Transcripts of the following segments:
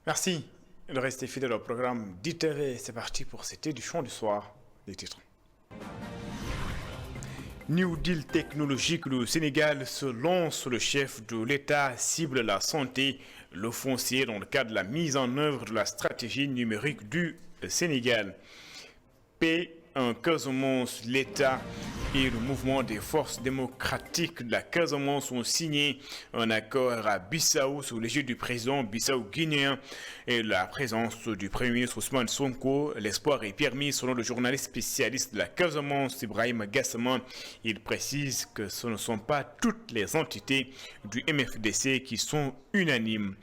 Merci de rester fidèle au programme d'ITV. C'est parti pour cette édition du soir. Les titres. New Deal technologique, le Sénégal se lance. Le chef de l'État cible la santé, le foncier dans le cadre de la mise en œuvre de la stratégie numérique du Sénégal. Paix en Casamance, l'État et le mouvement des forces démocratiques de la Casamance ont signé un accord à Bissau sous l'égide du président bissau-guinéen et la présence du Premier ministre Ousmane Sonko. L'espoir est permis selon le journaliste spécialiste de la Casamance, Ibrahim Gassama. Il précise que ce ne sont pas toutes les entités du MFDC qui sont unanimes.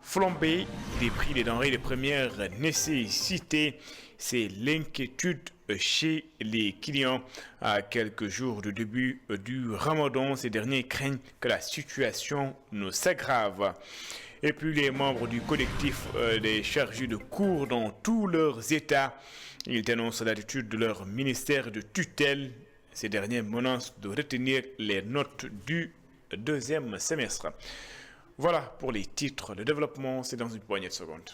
Flambée des prix des denrées de première nécessité, c'est l'inquiétude chez les clients à quelques jours du début du Ramadan. Ces derniers craignent que la situation ne s'aggrave. Et puis les membres du collectif des chargés de cours dans tous leurs états, ils dénoncent l'attitude de leur ministère de tutelle. Ces derniers menacent de retenir les notes du deuxième semestre. Voilà pour les titres. Le développement, c'est dans une poignée de secondes.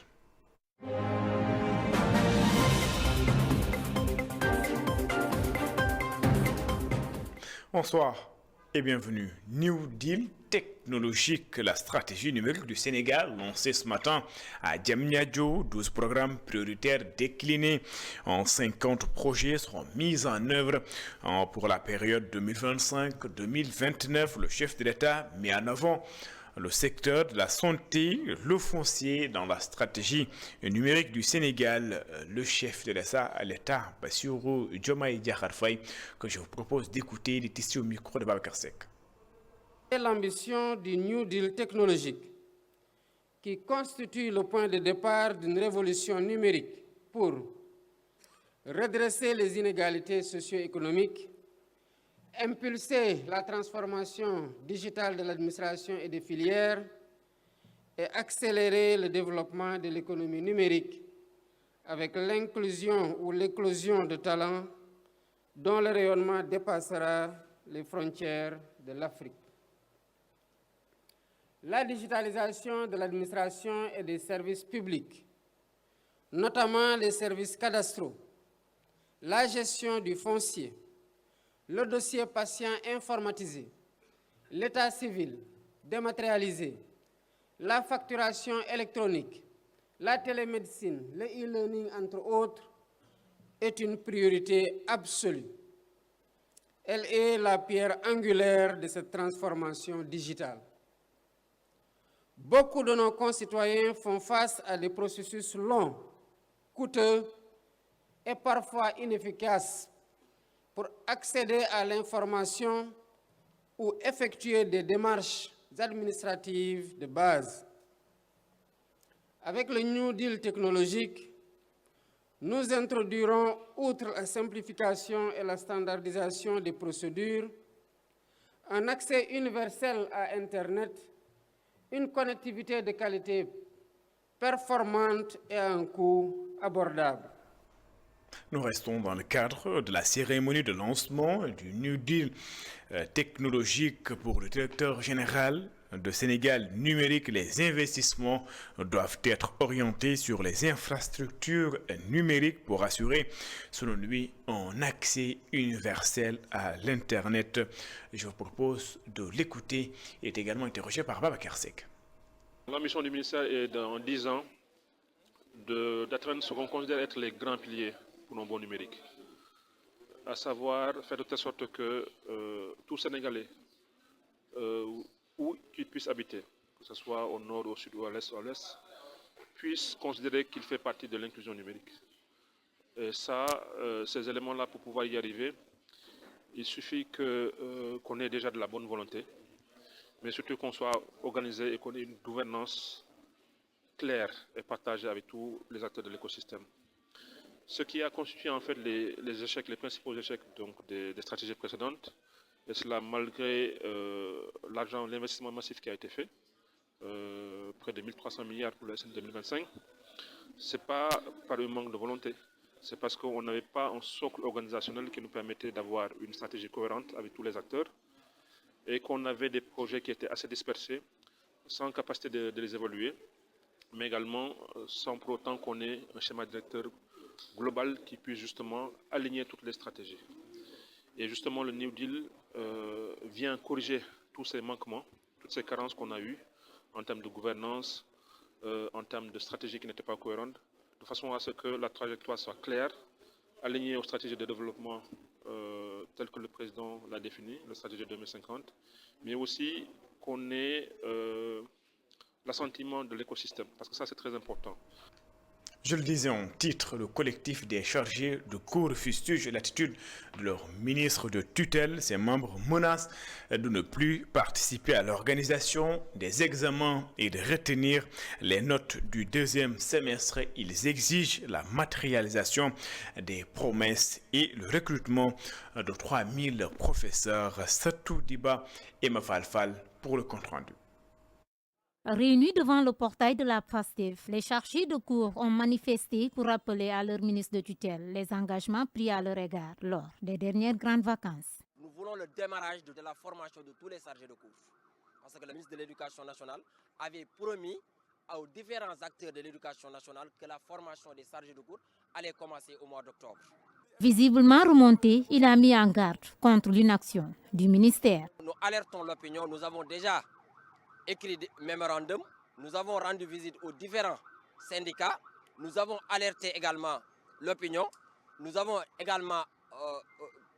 Bonsoir et bienvenue. New Deal technologique, la stratégie numérique du Sénégal, lancée ce matin à Diamniadio. 12 programmes prioritaires déclinés en 50 projets seront mis en œuvre pour la période 2025-2029. Le chef de l'État met en avant le secteur de la santé, le foncier dans la stratégie numérique du Sénégal. Le chef de l'État, Bassirou Diomaye Diakhar Faye, que je vous propose d'écouter, il est ici au micro de Babacar Seck. L'ambition du New Deal technologique, qui constitue le point de départ d'une révolution numérique pour redresser les inégalités socio-économiques, impulser la transformation digitale de l'administration et des filières et accélérer le développement de l'économie numérique avec l'inclusion ou l'éclosion de talents dont le rayonnement dépassera les frontières de l'Afrique. La digitalisation de l'administration et des services publics, notamment les services cadastraux, la gestion du foncier, le dossier patient informatisé, l'état civil dématérialisé, la facturation électronique, la télémédecine, le e-learning, entre autres, est une priorité absolue. Elle est la pierre angulaire de cette transformation digitale. Beaucoup de nos concitoyens font face à des processus longs, coûteux et parfois inefficaces pour accéder à l'information ou effectuer des démarches administratives de base. Avec le New Deal technologique, nous introduirons, outre la simplification et la standardisation des procédures, un accès universel à Internet, une connectivité de qualité performante et à un coût abordable. Nous restons dans le cadre de la cérémonie de lancement du New Deal technologique pour le directeur général de Sénégal numérique. Les investissements doivent être orientés sur les infrastructures numériques pour assurer, selon lui, un accès universel à l'Internet. Je vous propose de l'écouter. Il est également interrogé par Babacar Seck. L'ambition du ministère est, dans 10 ans, d'atteindre ce qu'on considère être les grands piliers pour nos bons numériques, à savoir faire de telle sorte que tout Sénégalais, où qu'il puisse habiter, que ce soit au nord, au sud, ou à l'est, puisse considérer qu'il fait partie de l'inclusion numérique. Et ça, ces éléments-là, pour pouvoir y arriver, il suffit qu'on ait déjà de la bonne volonté, mais surtout qu'on soit organisé et qu'on ait une gouvernance claire et partagée avec tous les acteurs de l'écosystème. Ce qui a constitué en fait les échecs, les principaux échecs donc, des stratégies précédentes, et cela malgré l'investissement massif qui a été fait, près de 1300 milliards pour la SN 2025, ce n'est pas par un manque de volonté, c'est parce qu'on n'avait pas un socle organisationnel qui nous permettait d'avoir une stratégie cohérente avec tous les acteurs, et qu'on avait des projets qui étaient assez dispersés, sans capacité de les évaluer, mais également sans pour autant qu'on ait un schéma directeur global qui puisse justement aligner toutes les stratégies. Et justement, le New Deal vient corriger tous ces manquements, toutes ces carences qu'on a eues en termes de gouvernance, en termes de stratégie qui n'étaient pas cohérentes, de façon à ce que la trajectoire soit claire, alignée aux stratégies de développement telles que le président l'a défini, la stratégie 2050, mais aussi qu'on ait l'assentiment de l'écosystème, parce que ça c'est très important. Je le disais en titre, le collectif des chargés de cours fustige l'attitude de leur ministre de tutelle. Ses membres menacent de ne plus participer à l'organisation des examens et de retenir les notes du deuxième semestre. Ils exigent la matérialisation des promesses et le recrutement de 3000 professeurs. Satou Diba et Mafalfal pour le compte-rendu. Réunis devant le portail de la FASTEF, les chargés de cours ont manifesté pour rappeler à leur ministre de tutelle les engagements pris à leur égard lors des dernières grandes vacances. Nous voulons le démarrage de la formation de tous les chargés de cours. Parce que le ministre de l'Éducation nationale avait promis aux différents acteurs de l'éducation nationale que la formation des chargés de cours allait commencer au mois d'octobre. Visiblement remonté, il a mis en garde contre l'inaction du ministère. Nous alertons l'opinion, nous avons déjà écrit des mémorandums, nous avons rendu visite aux différents syndicats, nous avons alerté également l'opinion, nous avons également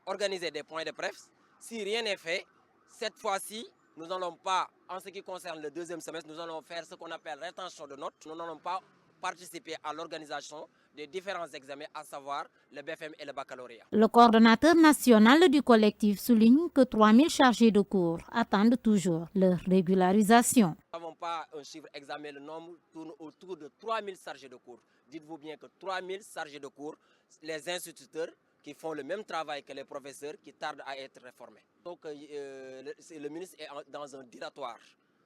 organisé des points de presse. Si rien n'est fait, cette fois-ci, nous n'allons pas, en ce qui concerne le deuxième semestre, nous allons faire ce qu'on appelle rétention de notes. Nous n'allons pas participer à l'organisation des différents examens, à savoir le BFM et le baccalauréat. Le coordonnateur national du collectif souligne que 3000 chargés de cours attendent toujours leur régularisation. Nous n'avons pas un chiffre exact, mais le nombre tourne autour de 3000 chargés de cours. Dites-vous bien que 3000 chargés de cours, les instituteurs qui font le même travail que les professeurs qui tardent à être réformés. Donc le ministre est dans un dilatoire.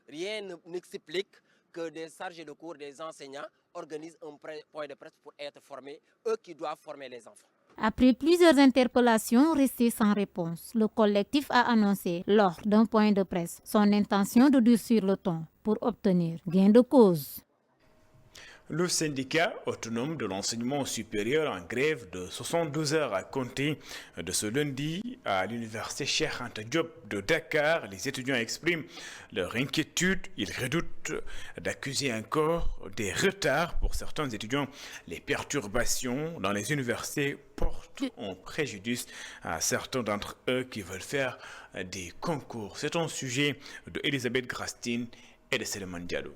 Rien n'explique que des chargés de cours, des enseignants organisent un point de presse pour être formés, eux qui doivent former les enfants. Après plusieurs interpellations restées sans réponse, le collectif a annoncé lors d'un point de presse son intention de durcir le ton pour obtenir gain de cause. Le syndicat autonome de l'enseignement supérieur en grève de 72 heures a compté de ce lundi à l'université Cheikh Anta Diop de Dakar. Les étudiants expriment leur inquiétude. Ils redoutent d'accuser encore des retards pour certains étudiants. Les perturbations dans les universités portent en préjudice à certains d'entre eux qui veulent faire des concours. C'est un sujet de Elisabeth Grastine et de Seleman Diallo.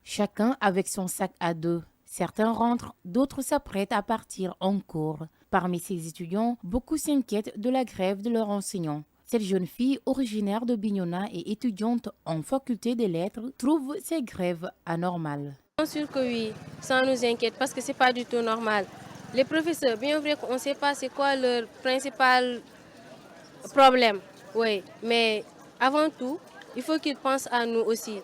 Chacun avec son sac à dos. Certains rentrent, d'autres s'apprêtent à partir en cours. Parmi ces étudiants, beaucoup s'inquiètent de la grève de leurs enseignants. Cette jeune fille, originaire de Bignona et étudiante en faculté des lettres, trouve ces grèves anormales. Bien sûr que oui, ça nous inquiète parce que ce n'est pas du tout normal. Les professeurs, bien vrai qu'on ne sait pas c'est quoi leur principal problème, oui, mais avant tout, il faut qu'ils pensent à nous aussi.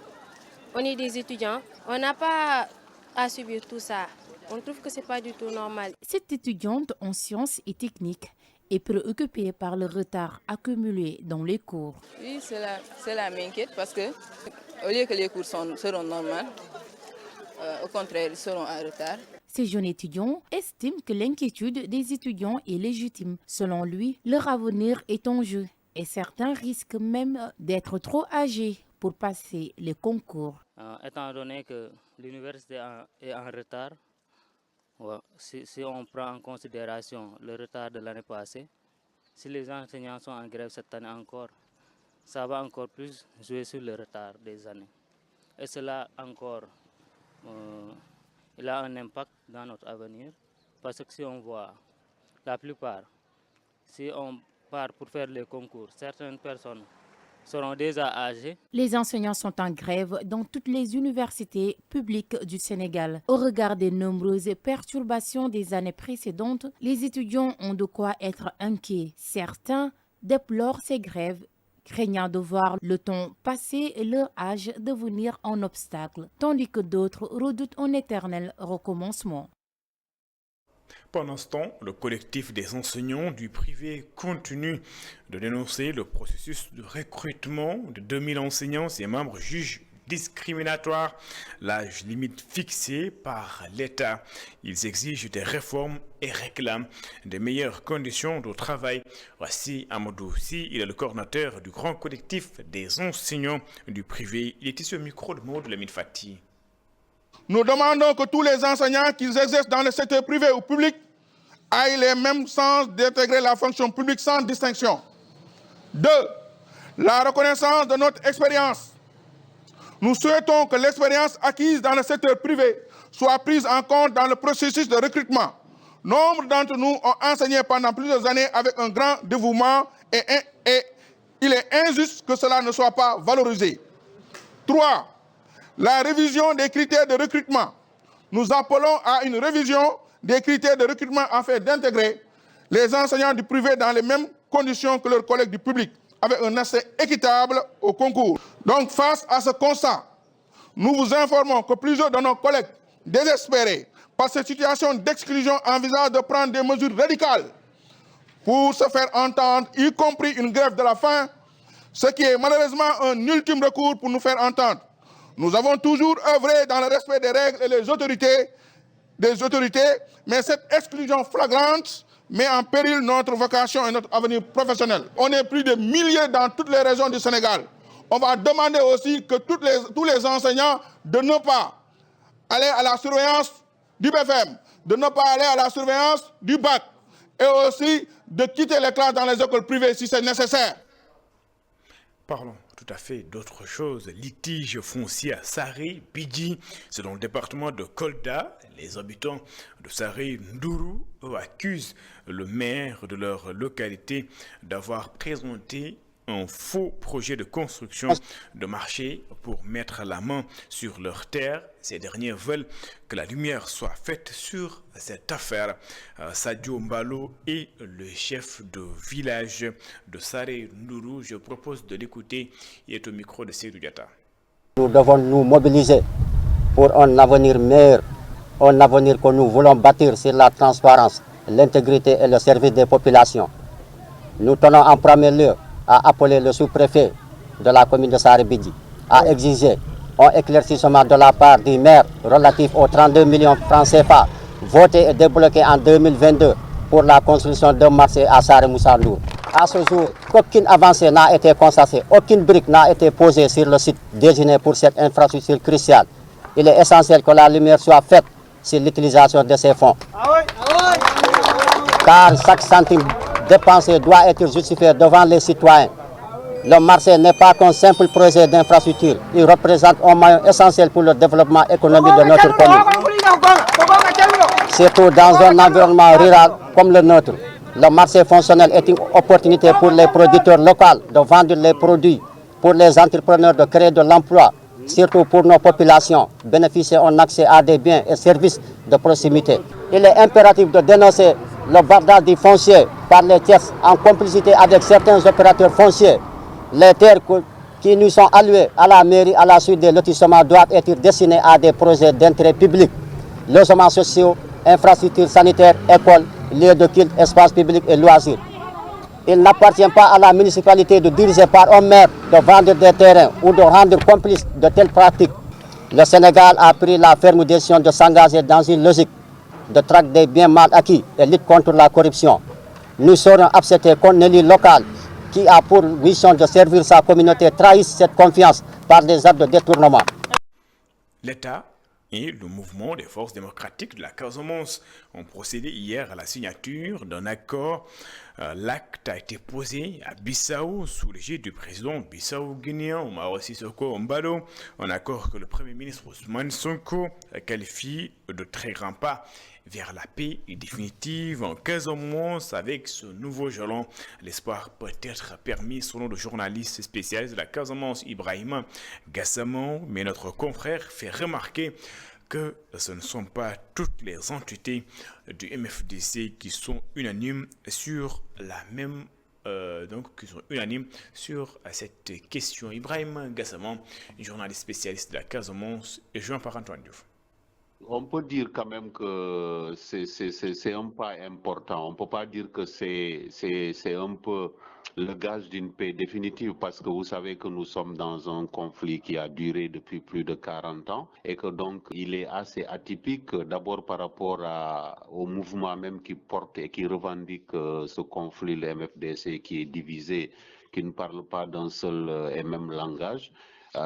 On est des étudiants, on n'a pas à subir tout ça. On trouve que ce n'est pas du tout normal. Cette étudiante en sciences et techniques est préoccupée par le retard accumulé dans les cours. Oui, cela m'inquiète parce que au lieu que les cours seront normaux, au contraire, ils seront en retard. Ces jeunes étudiants estiment que l'inquiétude des étudiants est légitime. Selon lui, leur avenir est en jeu et certains risquent même d'être trop âgés pour passer les concours. Étant donné que l'université est en retard, si on prend en considération le retard de l'année passée, si les enseignants sont en grève cette année encore, ça va encore plus jouer sur le retard des années. Et cela encore, il a un impact dans notre avenir, parce que si on voit la plupart, si on part pour faire les concours, certaines personnes seront déjà âgés. Les enseignants sont en grève dans toutes les universités publiques du Sénégal. Au regard des nombreuses perturbations des années précédentes, les étudiants ont de quoi être inquiets. Certains déplorent ces grèves, craignant de voir le temps passer et leur âge devenir un obstacle, tandis que d'autres redoutent un éternel recommencement. Pendant ce temps, le collectif des enseignants du privé continue de dénoncer le processus de recrutement de 2000 enseignants. Ses membres jugent discriminatoire l'âge limite fixé par l'État. Ils exigent des réformes et réclament de meilleures conditions de travail. Voici Amadou Si, il est le coordinateur du grand collectif des enseignants du privé. Il est ici au micro de Maud Lamine Fati. Nous demandons que tous les enseignants qui exercent dans le secteur privé ou public aient les mêmes chances d'intégrer la fonction publique sans distinction. 2. La reconnaissance de notre expérience. Nous souhaitons que l'expérience acquise dans le secteur privé soit prise en compte dans le processus de recrutement. Nombre d'entre nous ont enseigné pendant plusieurs années avec un grand dévouement et il est injuste que cela ne soit pas valorisé. 3. La révision des critères de recrutement. Nous appelons à une révision des critères de recrutement afin d'intégrer les enseignants du privé dans les mêmes conditions que leurs collègues du public, avec un accès équitable au concours. Donc, face à ce constat, nous vous informons que plusieurs de nos collègues désespérés par cette situation d'exclusion envisagent de prendre des mesures radicales pour se faire entendre, y compris une grève de la faim, ce qui est malheureusement un ultime recours pour nous faire entendre. Nous avons toujours œuvré dans le respect des règles et des autorités, mais cette exclusion flagrante met en péril notre vocation et notre avenir professionnel. On est plus de milliers dans toutes les régions du Sénégal. On va demander aussi que tous les enseignants de ne pas aller à la surveillance du BFM, de ne pas aller à la surveillance du bac et aussi de quitter les classes dans les écoles privées si c'est nécessaire. Parlons tout à fait d'autre chose. Litige foncier à Saré, Bidji, c'est dans le département de Kolda. Les habitants de Saré, Ndourou, accusent le maire de leur localité d'avoir présenté un faux projet de construction de marché pour mettre la main sur leurs terres. Ces derniers veulent que la lumière soit faite sur cette affaire. Sadio Mbalo est le chef de village de Saré Ndourou. Je propose de l'écouter. Il est au micro de Seydou Diata. Nous devons nous mobiliser pour un avenir meilleur, un avenir que nous voulons bâtir sur la transparence, l'intégrité et le service des populations. Nous tenons en premier lieu à appeler le sous-préfet de la commune de Saré-Bidji à exiger un éclaircissement de la part du maire relatif aux 32 millions de francs CFA votés et débloqués en 2022 pour la construction d'un marché à Saré-Moussa-Ndour. À ce jour, aucune avancée n'a été constatée, aucune brique n'a été posée sur le site désigné pour cette infrastructure cruciale. Il est essentiel que la lumière soit faite sur l'utilisation de ces fonds. Car chaque centime dépensé doit être justifié devant les citoyens. Le marché n'est pas qu'un simple projet d'infrastructure. Il représente un moyen essentiel pour le développement économique de notre commune. Surtout dans un environnement rural comme le nôtre. Le marché fonctionnel est une opportunité pour les producteurs locaux de vendre les produits, pour les entrepreneurs de créer de l'emploi, surtout pour nos populations, bénéficier d'un accès à des biens et services de proximité. Il est impératif de dénoncer le bardage du foncier par les tiers en complicité avec certains opérateurs fonciers. Les terres qui nous sont allouées à la mairie à la suite des lotissements doivent être destinées à des projets d'intérêt public, logements sociaux, infrastructures sanitaires, écoles, lieux de culte, espaces publics et loisirs. Il n'appartient pas à la municipalité de diriger par un maire de vendre des terrains ou de rendre complice de telles pratiques. Le Sénégal a pris la ferme décision de s'engager dans une logique de traque des biens mal acquis et lutte contre la corruption. Nous serons acceptés qu'un élu local qui a pour mission de servir sa communauté trahisse cette confiance par des actes de détournement. L'État et le mouvement des forces démocratiques de la Casamance ont procédé hier à la signature d'un accord. L'acte a été posé à Bissau sous l'égide du président bissau-guinéen Umaro Sissoco Embalo, un accord que le Premier ministre Ousmane Sonko qualifie de très grand pas vers la paix définitive en Casamance. Avec ce nouveau jalon, l'espoir peut être permis selon le journaliste spécialiste de la Casamance Ibrahima Gassama, mais notre confrère fait remarquer que ce ne sont pas toutes les entités du MFDC qui sont unanimes sur la même cette question. Ibrahim Gassama, journaliste spécialiste de la Casamance, et joint par Antoine Diouf. On peut dire quand même que c'est un pas important. On ne peut pas dire que c'est un peu le gage d'une paix définitive, parce que vous savez que nous sommes dans un conflit qui a duré depuis plus de 40 ans et que donc il est assez atypique, d'abord par rapport au mouvement même qui porte et qui revendique ce conflit, le MFDC, qui est divisé, qui ne parle pas d'un seul et même langage.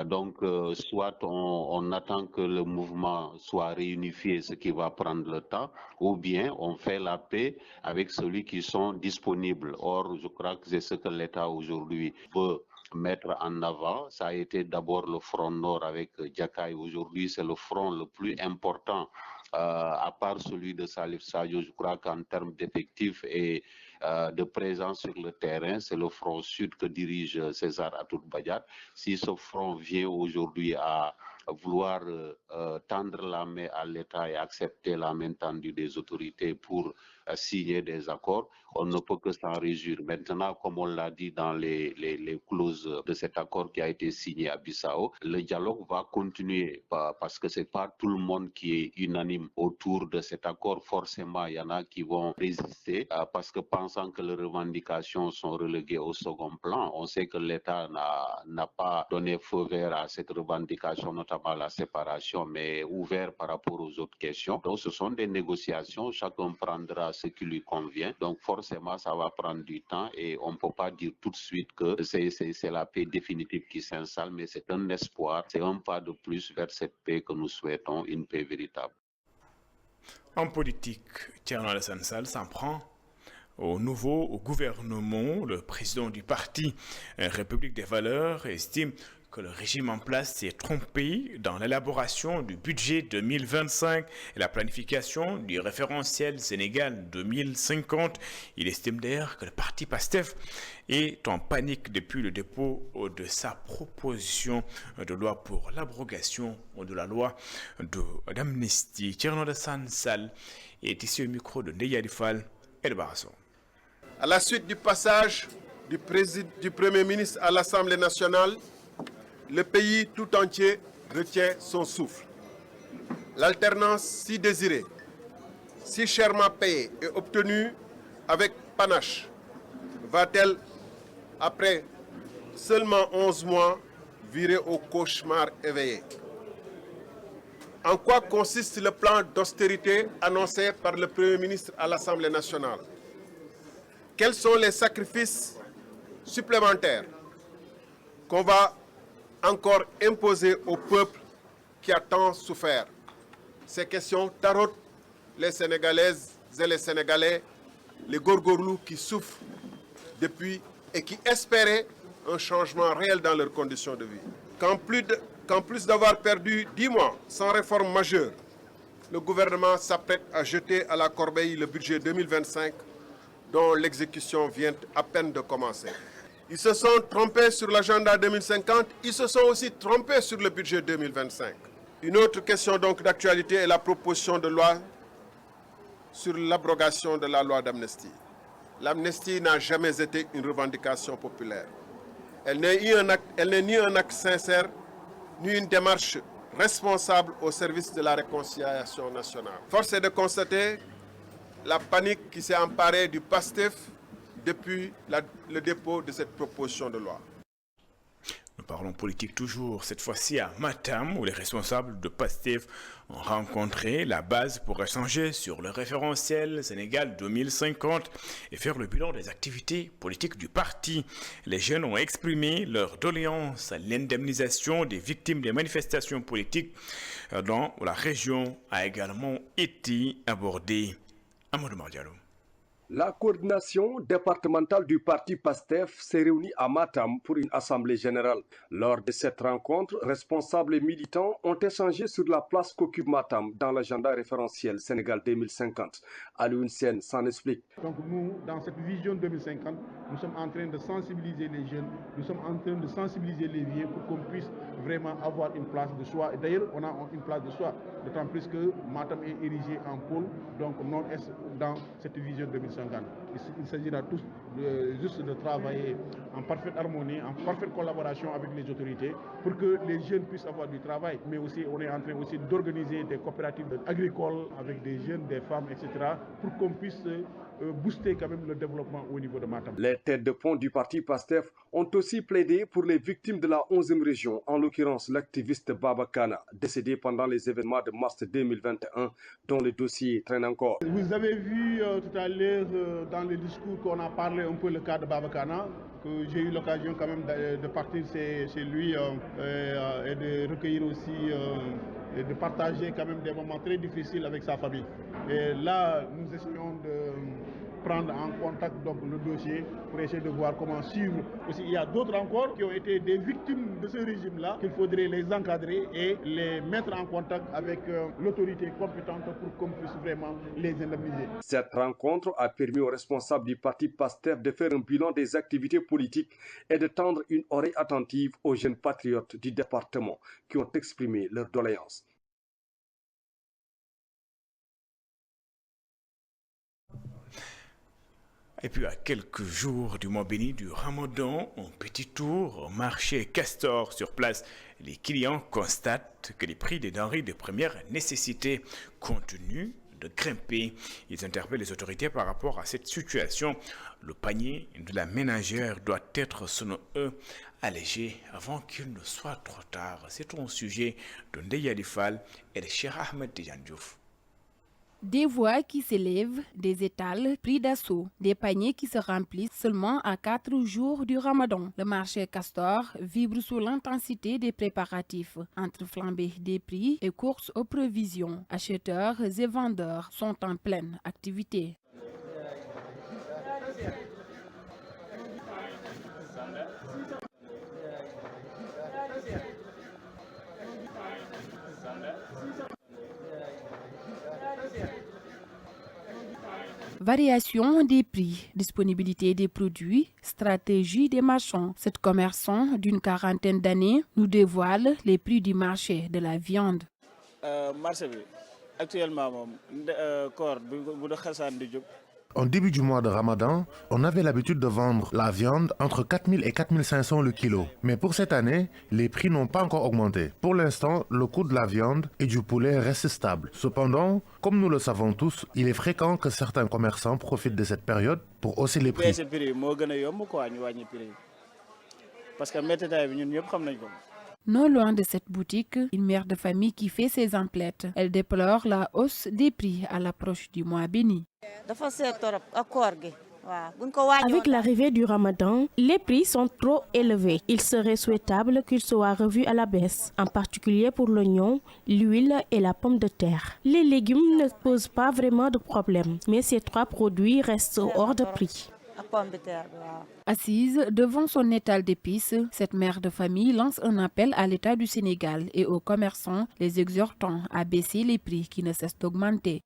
Donc, soit on attend que le mouvement soit réunifié, ce qui va prendre le temps, ou bien on fait la paix avec ceux qui sont disponibles. Or, je crois que c'est ce que l'État aujourd'hui peut mettre en avant. Ça a été d'abord le front nord avec Djakaï. Aujourd'hui, c'est le front le plus important, à part celui de Salif Sadio. Je crois qu'en termes d'effectifs et de présence sur le terrain, c'est le front sud que dirige César Atoute-Badiate. Si ce front vient aujourd'hui à vouloir tendre la main à l'État et accepter la main tendue des autorités pour signer des accords, on ne peut que s'en réjouir. Maintenant, comme on l'a dit dans les clauses de cet accord qui a été signé à Bissau, le dialogue va continuer parce que c'est pas tout le monde qui est unanime autour de cet accord. Forcément, il y en a qui vont résister parce que pensant que les revendications sont reléguées au second plan. On sait que l'État n'a pas donné feu vert à cette revendication, notamment la séparation, mais ouvert par rapport aux autres questions. Donc, ce sont des négociations. Chacun prendra ce qui lui convient. Donc, forcément, ça va prendre du temps et on ne peut pas dire tout de suite que c'est la paix définitive qui s'installe, mais c'est un espoir, c'est un pas de plus vers cette paix que nous souhaitons, une paix véritable. En politique, Thierno Alassane Sall s'en prend au gouvernement. Le président du parti République des Valeurs estime que le régime en place s'est trompé dans l'élaboration du budget 2025 et la planification du référentiel Sénégal 2050. Il estime d'ailleurs que le parti PASTEF est en panique depuis le dépôt de sa proposition de loi pour l'abrogation de la loi d'amnistie. Thierno Alassane Sall est ici au micro de Ndeye Fall et de Barasson. À la suite du passage du Premier ministre à l'Assemblée nationale, le pays tout entier retient son souffle. L'alternance si désirée, si chèrement payée et obtenue avec panache, va-t-elle, après seulement 11 mois, virer au cauchemar éveillé? En quoi consiste le plan d'austérité annoncé par le Premier ministre à l'Assemblée nationale? Quels sont les sacrifices supplémentaires qu'on va encore imposer au peuple qui a tant souffert? Ces questions tarautent les Sénégalaises et les Sénégalais, les Gorgorlous qui souffrent depuis et qui espéraient un changement réel dans leurs conditions de vie. Qu'en plus d'avoir perdu 10 mois sans réforme majeure, le gouvernement s'apprête à jeter à la corbeille le budget 2025 dont l'exécution vient à peine de commencer. Ils se sont trompés sur l'agenda 2050, ils se sont aussi trompés sur le budget 2025. Une autre question donc d'actualité est la proposition de loi sur l'abrogation de la loi d'amnistie. L'amnistie n'a jamais été une revendication populaire. Elle n'est ni un acte sincère, ni une démarche responsable au service de la réconciliation nationale. Force est de constater la panique qui s'est emparée du PASTEF depuis le dépôt de cette proposition de loi. Nous parlons politique toujours, cette fois-ci à Matam, où les responsables de PASTEF ont rencontré la base pour échanger sur le référentiel Sénégal 2050 et faire le bilan des activités politiques du parti. Les jeunes ont exprimé leur doléance à l'indemnisation des victimes des manifestations politiques dans la région a également été abordée. Amadou Mardialo. La coordination départementale du parti PASTEF s'est réunie à Matam pour une assemblée générale. Lors de cette rencontre, responsables et militants ont échangé sur la place qu'occupe Matam dans l'agenda référentiel Sénégal 2050. Alioune Sène s'en explique. Donc nous, dans cette vision 2050, nous sommes en train de sensibiliser les jeunes, nous sommes en train de sensibiliser les vieux pour qu'on puisse vraiment avoir une place de choix. Et d'ailleurs, on a une place de choix, d'autant plus que Matam est érigé en pôle, donc nord-est dans cette vision 2050. Il s'agira juste de travailler en parfaite harmonie, en parfaite collaboration avec les autorités pour que les jeunes puissent avoir du travail. Mais aussi, on est en train aussi d'organiser des coopératives agricoles avec des jeunes, des femmes, etc. pour qu'on puisse booster quand même le développement au niveau de Matam. Les têtes de pont du parti PASTEF ont aussi plaidé pour les victimes de la 11e région, en l'occurrence l'activiste Baba Kana, décédé pendant les événements de mars 2021, dont le dossier traîne encore. Vous avez vu tout à l'heure dans le discours qu'on a parlé un peu le cas de Baba Kana, que j'ai eu l'occasion quand même de partir chez lui et de recueillir aussi et de partager quand même des moments très difficiles avec sa famille. Et là, nous essayons de prendre en contact donc le dossier pour essayer de voir comment suivre. Aussi, il y a d'autres encore qui ont été des victimes de ce régime-là, qu'il faudrait les encadrer et les mettre en contact avec l'autorité compétente pour qu'on puisse vraiment les indemniser. Cette rencontre a permis aux responsables du parti PASTEF de faire un bilan des activités politiques et de tendre une oreille attentive aux jeunes patriotes du département qui ont exprimé leurs doléances. Et puis à quelques jours du mois béni du Ramadan, en petit tour au marché Castor sur place, les clients constatent que les prix des denrées de première nécessité continuent de grimper. Ils interpellent les autorités par rapport à cette situation. Le panier de la ménagère doit être, selon eux, allégé avant qu'il ne soit trop tard. C'est un sujet de Ndeya Difal et de Cheikh Ahmed Tidiane Diouf. Des voix qui s'élèvent, des étals pris d'assaut, des paniers qui se remplissent seulement à 4 jours du Ramadan. Le marché Castor vibre sous l'intensité des préparatifs, entre flambées des prix et courses aux provisions. Acheteurs et vendeurs sont en pleine activité. Variation des prix, disponibilité des produits, stratégie des marchands. Cette commerçant d'une quarantaine d'années nous dévoile les prix du marché de la viande. En début du mois de Ramadan, on avait l'habitude de vendre la viande entre 4 000 et 4 500 le kilo. Mais pour cette année, les prix n'ont pas encore augmenté. Pour l'instant, le coût de la viande et du poulet reste stable. Cependant, comme nous le savons tous, il est fréquent que certains commerçants profitent de cette période pour hausser les prix. Non loin de cette boutique, une mère de famille qui fait ses emplettes. Elle déplore la hausse des prix à l'approche du mois béni. Avec l'arrivée du Ramadan, les prix sont trop élevés. Il serait souhaitable qu'ils soient revus à la baisse, en particulier pour l'oignon, l'huile et la pomme de terre. Les légumes ne posent pas vraiment de problème, mais ces 3 produits restent hors de prix. Assise devant son étal d'épices, cette mère de famille lance un appel à l'État du Sénégal et aux commerçants, les exhortant à baisser les prix qui ne cessent d'augmenter.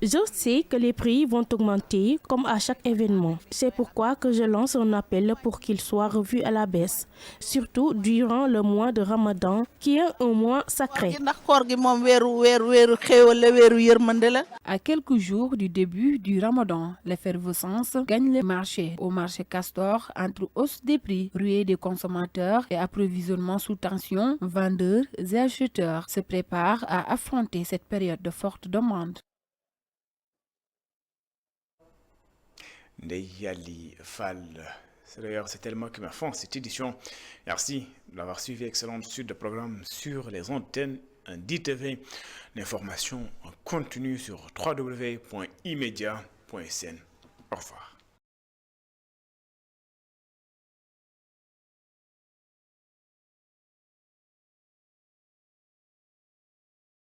Je sais que les prix vont augmenter comme à chaque événement. C'est pourquoi que je lance un appel pour qu'ils soient revus à la baisse, surtout durant le mois de Ramadan, qui est un mois sacré. À quelques jours du début du Ramadan, l'effervescence gagne le marché. Au marché Castor, entre hausse des prix, ruée des consommateurs et approvisionnement sous tension, vendeurs et acheteurs se préparent à affronter cette période de forte demande. Ndeyali Fall. D'ailleurs, c'est tellement qui m'a fait cette édition. Merci de l'avoir suivi. Excellente suite de programmes sur les antennes d'ITV. L'information continue sur www.imedia.sn. Au revoir.